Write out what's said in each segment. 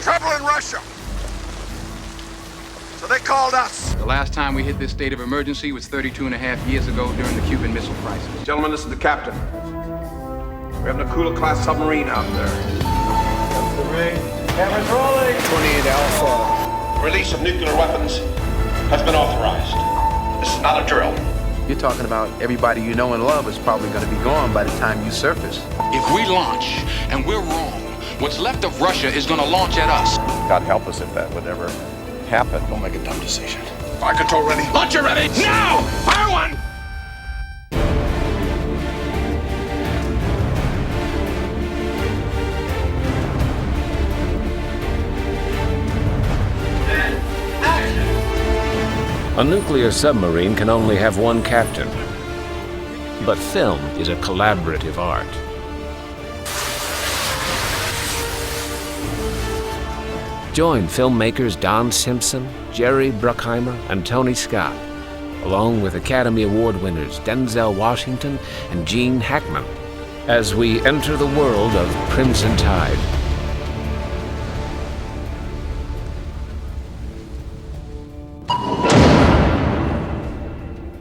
trouble in Russia. So they called us. The last time we hit this state of emergency was 32 and a half years ago during the Cuban Missile Crisis. Gentlemen, this is the captain. We have an Akula-class submarine out there. That's the ring. Cameras rolling. 28 Alpha. Release of nuclear weapons has been authorized. This is not a drill. You're talking about everybody you know and love is probably going to be gone by the time you surface. If we launch and we're wrong, what's left of Russia is going to launch at us. God help us if that would ever happen. Don't make a dumb decision. Fire control ready. Launcher ready. Now! Fire one! A nuclear submarine can only have one captain. But film is a collaborative art. Join filmmakers Don Simpson, Jerry Bruckheimer, and Tony Scott, along with Academy Award winners Denzel Washington and Gene Hackman, as we enter the world of Crimson Tide.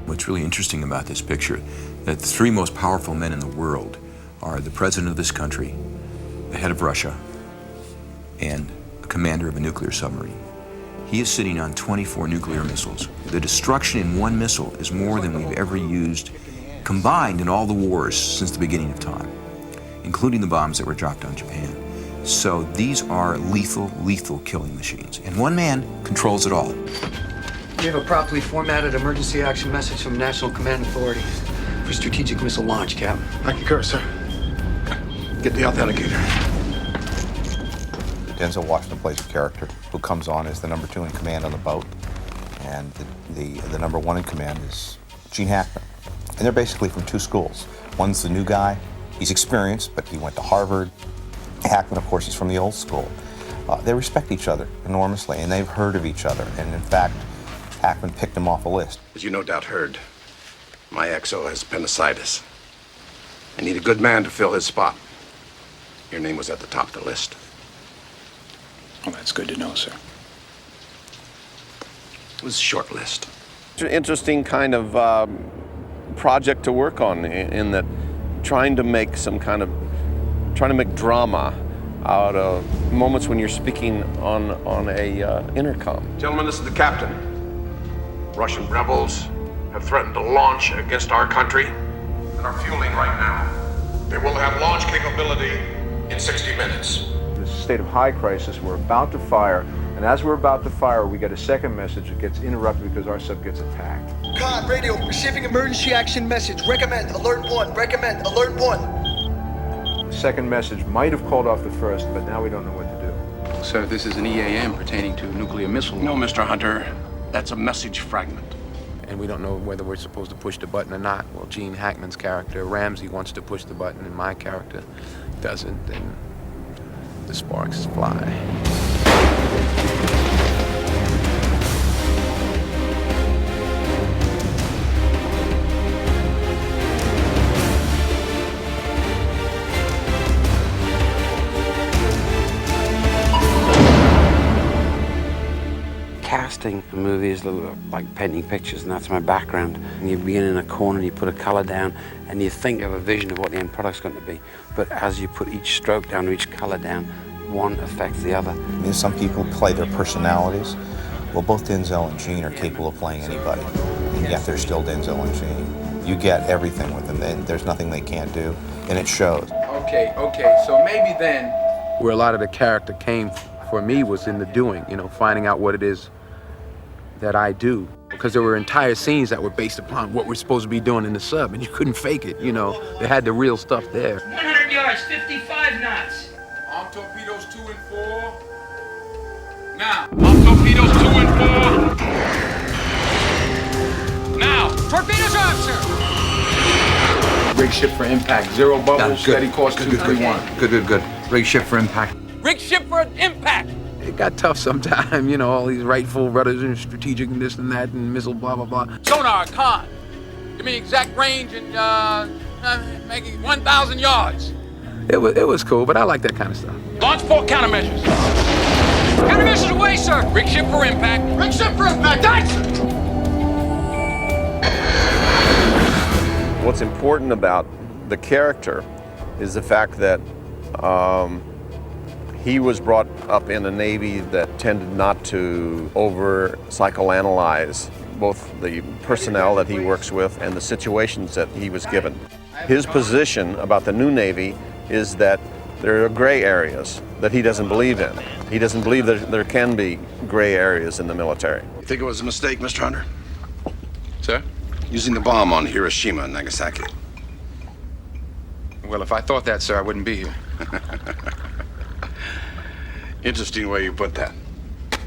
What's really interesting about this picture, that the three most powerful men in the world are the president of this country, the head of Russia, and a commander of a nuclear submarine. He is sitting on 24 nuclear missiles. The destruction in one missile is more than we've ever used combined in all the wars since the beginning of time, including the bombs that were dropped on Japan. So these are lethal, lethal killing machines. And one man controls it all. We have a properly formatted emergency action message from National Command Authority for strategic missile launch, Captain. I concur, sir. Get the authenticator. Denzel Washington plays a character who comes on as the number 2 in command on the boat, and the number 1 in command is Gene Hackman. And they're basically from two schools. One's the new guy. He's experienced, but he went to Harvard. Hackman, of course, he's from the old school. They respect each other enormously, and they've heard of each other. And in fact, Hackman picked him off a list. As you no doubt heard, my XO has appendicitis. I need a good man to fill his spot. Your name was at the top of the list. Well, that's good to know, sir. It was a short list. It's an interesting kind of project to work on in that trying to make drama out of moments when you're speaking on a intercom. Gentlemen, this is the captain. Russian rebels have threatened to launch against our country and are fueling right now. They will have launch capability in 60 minutes. This is a state of high crisis. We're about to fire, and as we're about to fire, we get a second message that gets interrupted because our sub gets attacked. Con, radio, receiving emergency action message. Recommend alert 1. Recommend alert 1. The second message might have called off the first, but now we don't know what to do. Sir, this is an EAM pertaining to nuclear missile. No, Mr. Hunter. That's a message fragment. And we don't know whether we're supposed to push the button or not. Well, Gene Hackman's character, Ramsey, wants to push the button, and my character doesn't, and the sparks fly. Casting a movie is like painting pictures, and that's my background. And you begin in a corner, and you put a color down, and you think of a vision of what the end product's going to be. But as you put each stroke down, or each color down, one affects the other. Some people play their personalities. Well, both Denzel and Gene are capable of playing anybody, and yet they're still Denzel and Gene. You get everything with them. There's nothing they can't do, and it shows. Okay, so maybe then where a lot of the character came for me was in the doing, finding out what it is that I do. Because there were entire scenes that were based upon what we're supposed to be doing in the sub, and you couldn't fake it, They had the real stuff there. 100 yards, 55 knots. Arm torpedoes 2 and 4. Now. Arm torpedoes 2 and 4. Now. Torpedoes up, sir. Rig ship for impact, 0 bubbles, steady course 231. Good. Rig ship for impact. Rig ship for impact. It got tough sometime, all these right full rudders and strategic and this and that and missile blah, blah, blah. Sonar, con. Give me exact range and make it 1,000 yards. It was cool, but I like that kind of stuff. Launch 4 countermeasures. Countermeasures away, sir. Rig ship for impact. Rig ship for impact. Aye, sir. What's important about the character is the fact that he was brought up in a Navy that tended not to over psychoanalyze both the personnel that he works with and the situations that he was given. His position about the new Navy is that there are gray areas that he doesn't believe in. He doesn't believe that there can be gray areas in the military. You think it was a mistake, Mr. Hunter? Sir? Using the bomb on Hiroshima and Nagasaki. Well, if I thought that, sir, I wouldn't be here. Interesting way you put that.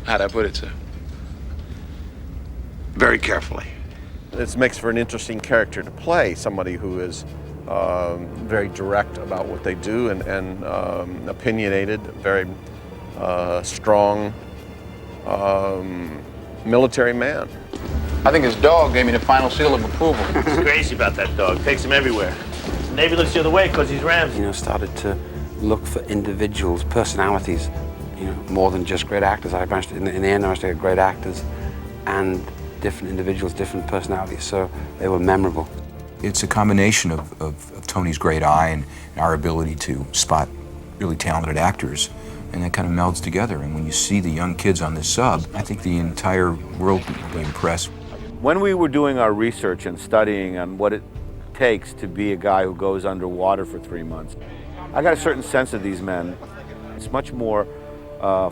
How'd I put it, sir? Very carefully. This makes for an interesting character to play, somebody who is very direct about what they do and opinionated, very strong military man. I think his dog gave me the final seal of approval. He's crazy about that dog. Takes him everywhere. The Navy looks the other way because he's Ramsey. You know, started to look for individuals, personalities, you know, more than just great actors. I managed to, in the end, I managed to get great actors and different individuals, different personalities, so they were memorable. It's a combination of Tony's great eye and our ability to spot really talented actors, and that kind of melds together. And when you see the young kids on this sub, I think the entire world will be impressed. When we were doing our research and studying on what it takes to be a guy who goes underwater for 3 months, I got a certain sense of these men. It's much more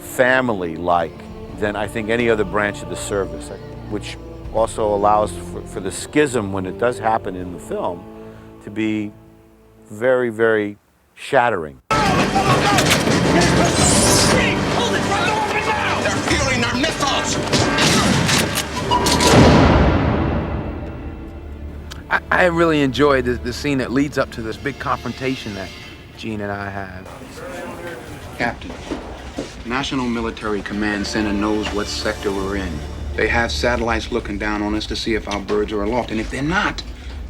family-like than I think any other branch of the service, which also allows for the schism when it does happen in the film to be very, very shattering. They're fueling our missiles! I really enjoyed the scene that leads up to this big confrontation that Gene and I have. Captain, National Military Command Center knows what sector we're in. They have satellites looking down on us to see if our birds are aloft, and if they're not,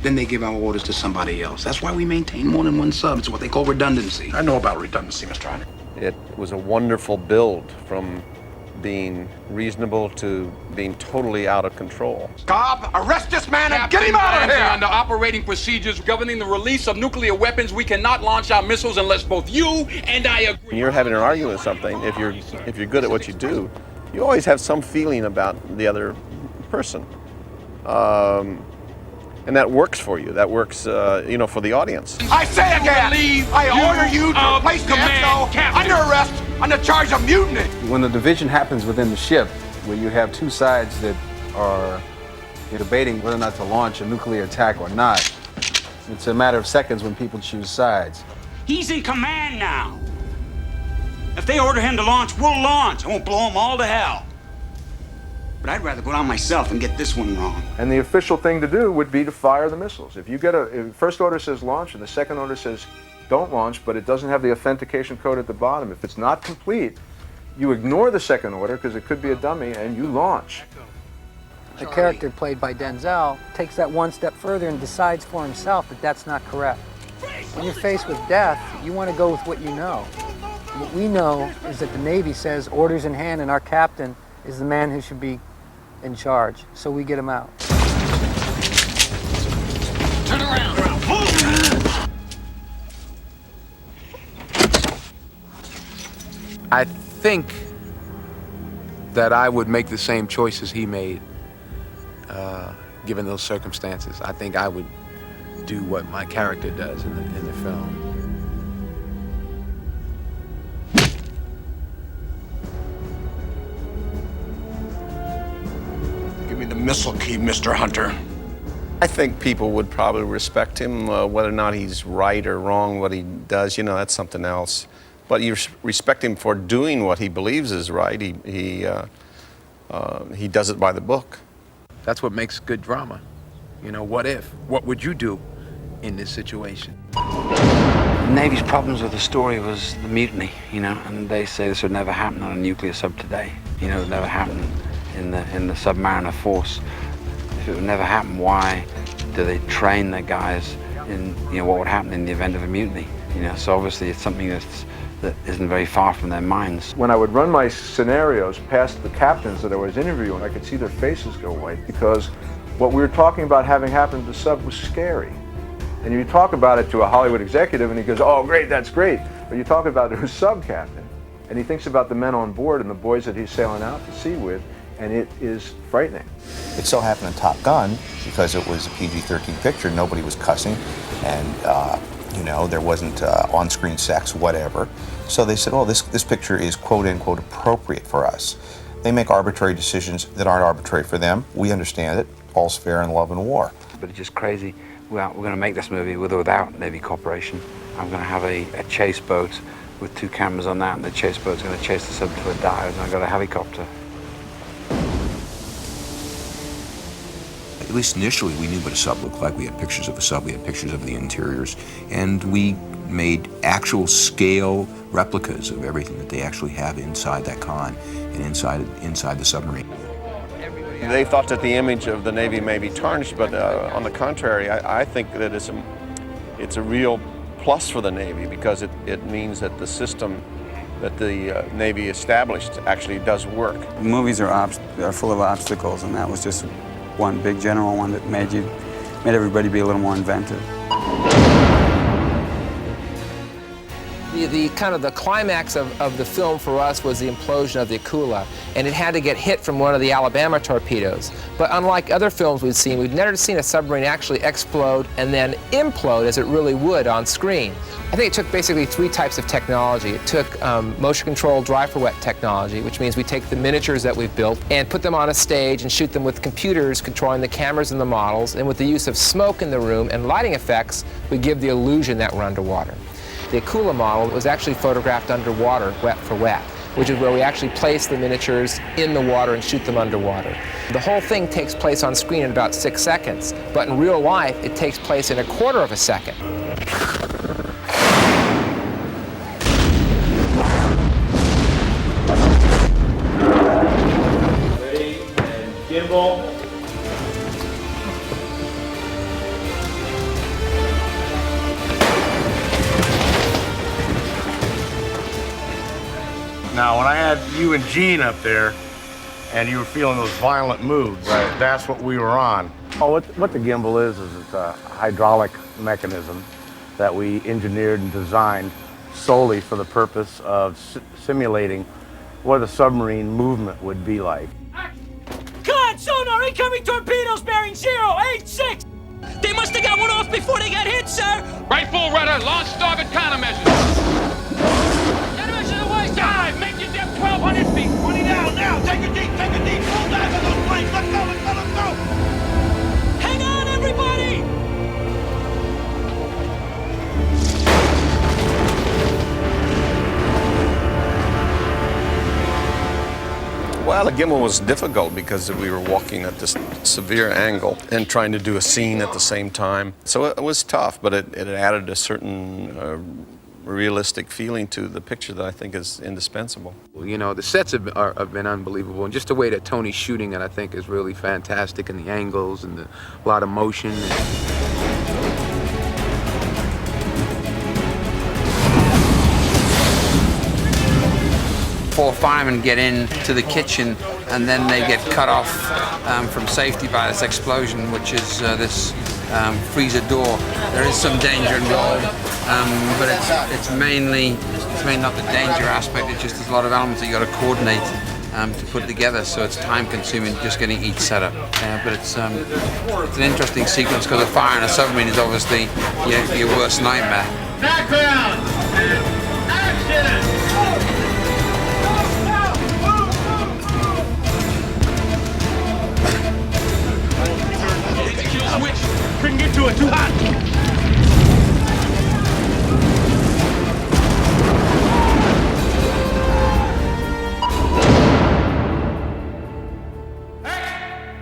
then they give our orders to somebody else. That's why we maintain more than one sub. It's what they call redundancy. I know about redundancy, Mr. Hunter. It was a wonderful build from being reasonable to being totally out of control. Cobb, arrest this man and get him out of here! Under operating procedures governing the release of nuclear weapons, we cannot launch our missiles unless both you and I agree. When you're having an argument with something, if you're good at what you do, you always have some feeling about the other person. And that works for you. That works, you know, for the audience. I say again, I order you to place the XO under arrest under charge of mutiny. When the division happens within the ship, where you have two sides that are debating whether or not to launch a nuclear attack or not, it's a matter of seconds when people choose sides. He's in command now. If they order him to launch, we'll launch. I won't blow them all to hell. But I'd rather go down myself and get this one wrong. And the official thing to do would be to fire the missiles. If you get if first order says launch and the second order says don't launch, but it doesn't have the authentication code at the bottom, if it's not complete, you ignore the second order because it could be a dummy and you launch. The character played by Denzel takes that one step further and decides for himself that that's not correct. When you're faced with death, you want to go with what you know. What we know is that the Navy says orders in hand and our captain is the man who should be in charge, so we get him out. Turn around. I think that I would make the same choices he made, given those circumstances. I think I would do what my character does in the film. Give me the missile key, Mr. Hunter. I think people would probably respect him, whether or not he's right or wrong, what he does, you know, that's something else. But you respect him for doing what he believes is right. He does it by the book. That's what makes good drama. You know, what if? What would you do in this situation? The Navy's problems with the story was the mutiny, you know, and they say this would never happen on a nuclear sub today. You know, it would never happen in the Submariner force. If it would never happen, why do they train their guys in, you know, what would happen in the event of a mutiny? You know, so obviously it's something that's that isn't very far from their minds. When I would run my scenarios past the captains that I was interviewing, I could see their faces go white because what we were talking about having happened to the sub was scary. And you talk about it to a Hollywood executive and he goes, oh great, that's great. But you talk about it to a sub captain and he thinks about the men on board and the boys that he's sailing out to sea with, and it is frightening. It so happened in Top Gun, because it was a PG-13 picture, nobody was cussing, and you know, there wasn't on-screen sex, whatever. So they said, oh, this picture is quote-unquote appropriate for us. They make arbitrary decisions that aren't arbitrary for them. We understand it. All's fair in love and war. But it's just crazy. Well, we're going to make this movie with or without Navy Corporation. I'm going to have a chase boat with 2 cameras on that, and the chase boat's going to chase the sub to a dive, and I've got a helicopter. At least initially, we knew what a sub looked like. We had pictures of a sub, we had pictures of the interiors, and we made actual scale replicas of everything that they actually have inside that con and inside the submarine. They thought that the image of the Navy may be tarnished, but on the contrary, I think that it's a real plus for the Navy, because it means that the system that the Navy established actually does work. Movies are full of obstacles, and that was just one big general one that made everybody be a little more inventive. The kind of the climax of the film for us was the implosion of the Akula, and it had to get hit from one of the Alabama torpedoes. But unlike other films we'd never seen a submarine actually explode and then implode as it really would on screen. I think it took basically 3 types of technology. It took motion-controlled dry-for-wet technology, which means we take the miniatures that we've built and put them on a stage and shoot them with computers controlling the cameras and the models, and with the use of smoke in the room and lighting effects, we give the illusion that we're underwater. The Akula model was actually photographed underwater, wet for wet, which is where we actually place the miniatures in the water and shoot them underwater. The whole thing takes place on screen in about 6 seconds, but in real life, it takes place in 1/4 of a second. Ready, and gimbal. Now, when I had you and Gene up there, and you were feeling those violent moods, that's what we were on. Oh, what the gimbal is it's a hydraulic mechanism that we engineered and designed solely for the purpose of simulating what a submarine movement would be like. God, sonar, incoming torpedoes bearing 086! They must have got one off before they got hit, sir! Right full rudder, launch starboard countermeasures. Dive! Make your depth 1,200 feet! 20 down, now! Take a deep! Full dive on those planes! Let's go! Hang on, everybody! Well, the gimbal was difficult because we were walking at this severe angle and trying to do a scene at the same time. So it was tough, but it added a certain realistic feeling to the picture that I think is indispensable. You know, the sets have been unbelievable, and just the way that Tony's shooting it, I think, is really fantastic, and the angles and a lot of motion. Four firemen get into the kitchen, and then they get cut off from safety by this explosion, which is this freezer door. There is some danger involved, but it's mainly not the danger aspect. It's just there's a lot of elements that you got to coordinate to put together, so it's time-consuming just getting each set up. But it's an interesting sequence because a fire in a submarine is obviously your worst nightmare. Background! Action! Couldn't get to it, too hot.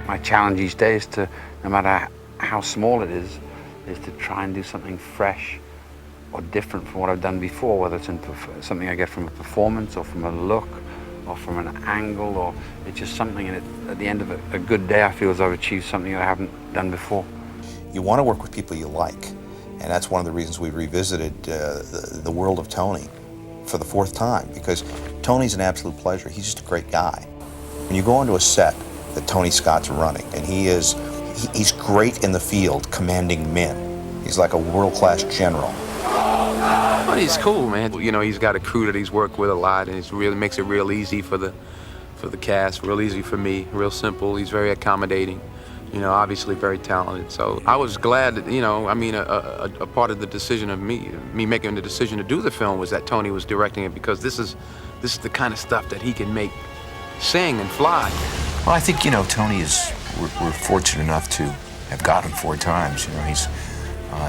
My challenge each day is to, no matter how small it is to try and do something fresh or different from what I've done before, whether it's something I get from a performance or from a look or from an angle, or it's just something, and at the end of a good day, I feel as though I've achieved something that I haven't done before. You want to work with people you like, and that's one of the reasons we revisited the world of Tony. for the 4th time because Tony's an absolute pleasure. He's just a great guy. When you go onto a set that Tony Scott's running, and he's great in the field commanding men. He's like a world-class general. But he's cool, man. You know, he's got a crew that he's worked with a lot, and it really makes it real easy for the cast, real easy for me, real simple. He's very accommodating, you know, obviously very talented. So I was glad that, you know, I mean, a part of the decision of me making the decision to do the film was that Tony was directing it, because this is the kind of stuff that he can make sing and fly. Well, I think, you know, Tony is, we're fortunate enough to have got him 4 times. You know, he's,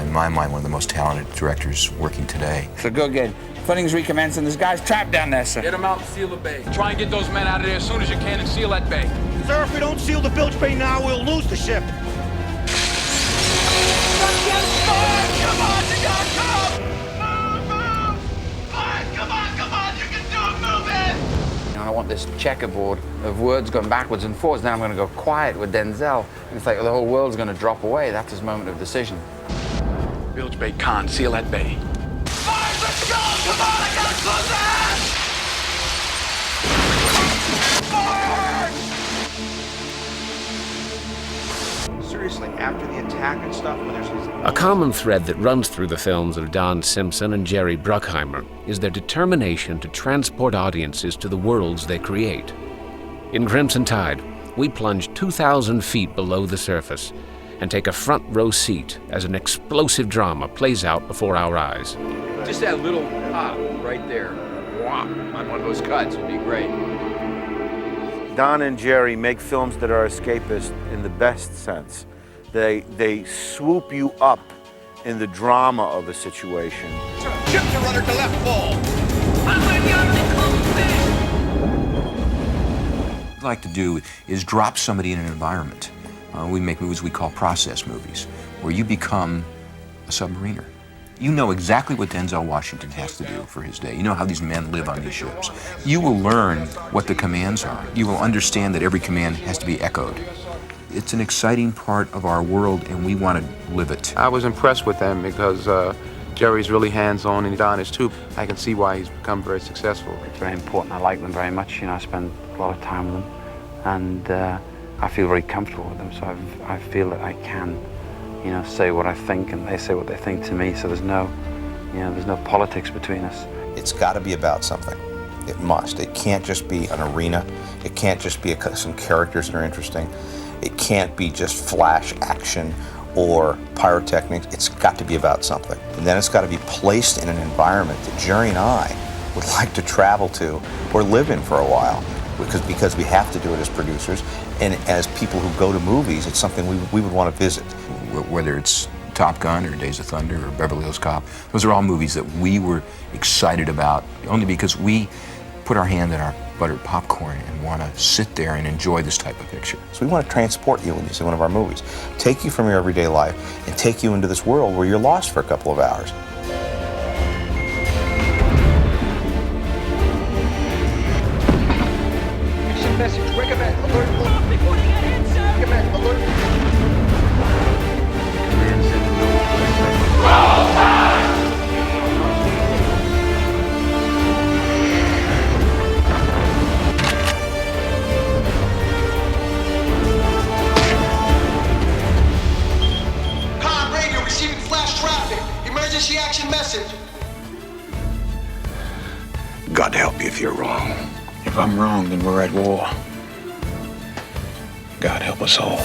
in my mind, one of the most talented directors working today. So go get Footing's recommencing. This guy's trapped down there, sir. Get him out and seal the bay. Try and get those men out of there as soon as you can and seal that bay. Sir, if we don't seal the bilge bay now, we'll lose the ship. Come on, you gotta come! Come on, you can do it, move it! You know, I want this checkerboard of words going backwards and forwards. Now I'm going to go quiet with Denzel. And it's like the whole world's going to drop away. That's his moment of decision. Bilge bay, Khan, seal that bay. Fire, let's go! Come on, I gotta close that! Fire! Seriously, after the attack and stuff, when there's these... A common thread that runs through the films of Don Simpson and Jerry Bruckheimer is their determination to transport audiences to the worlds they create. In Crimson Tide, we plunge 2,000 feet below the surface and take a front row seat as an explosive drama plays out before our eyes. Just that little pop right there, whop, on one of those cuts would be great. Don and Jerry make films that are escapist in the best sense. They swoop you up in the drama of a situation. Ship to rudder to left full. What I'd like to do is drop somebody in an environment. We make movies we call process movies, where you become a submariner. You know exactly what Denzel Washington has to do for his day. You know how these men live on these ships. You will learn what the commands are. You will understand that every command has to be echoed. It's an exciting part of our world, and we want to live it. I was impressed with them because Jerry's really hands-on and Don is too. I can see why he's become very successful. It's very important. I like them very much. You know, I spend a lot of time with them, and I feel very comfortable with them. So I feel that I can, you know, say what I think, and they say what they think to me. So there's no politics between us. It's got to be about something. It must. It can't just be an arena. It can't just be some characters that are interesting. It can't be just flash action or pyrotechnics. It's got to be about something. And then it's got to be placed in an environment that Jerry and I would like to travel to or live in for a while, because we have to do it as producers. And as people who go to movies, it's something we would want to visit. Whether it's Top Gun or Days of Thunder or Beverly Hills Cop, those are all movies that we were excited about, only because we put our hand in our buttered popcorn and want to sit there and enjoy this type of picture. So we want to transport you when you see one of our movies, take you from your everyday life and take you into this world where you're lost for a couple of hours. Mission message, recommend alert 1. Recommend alert 1. Emergency action message. God help you if you're wrong. If I'm wrong, then we're at war. God help us all.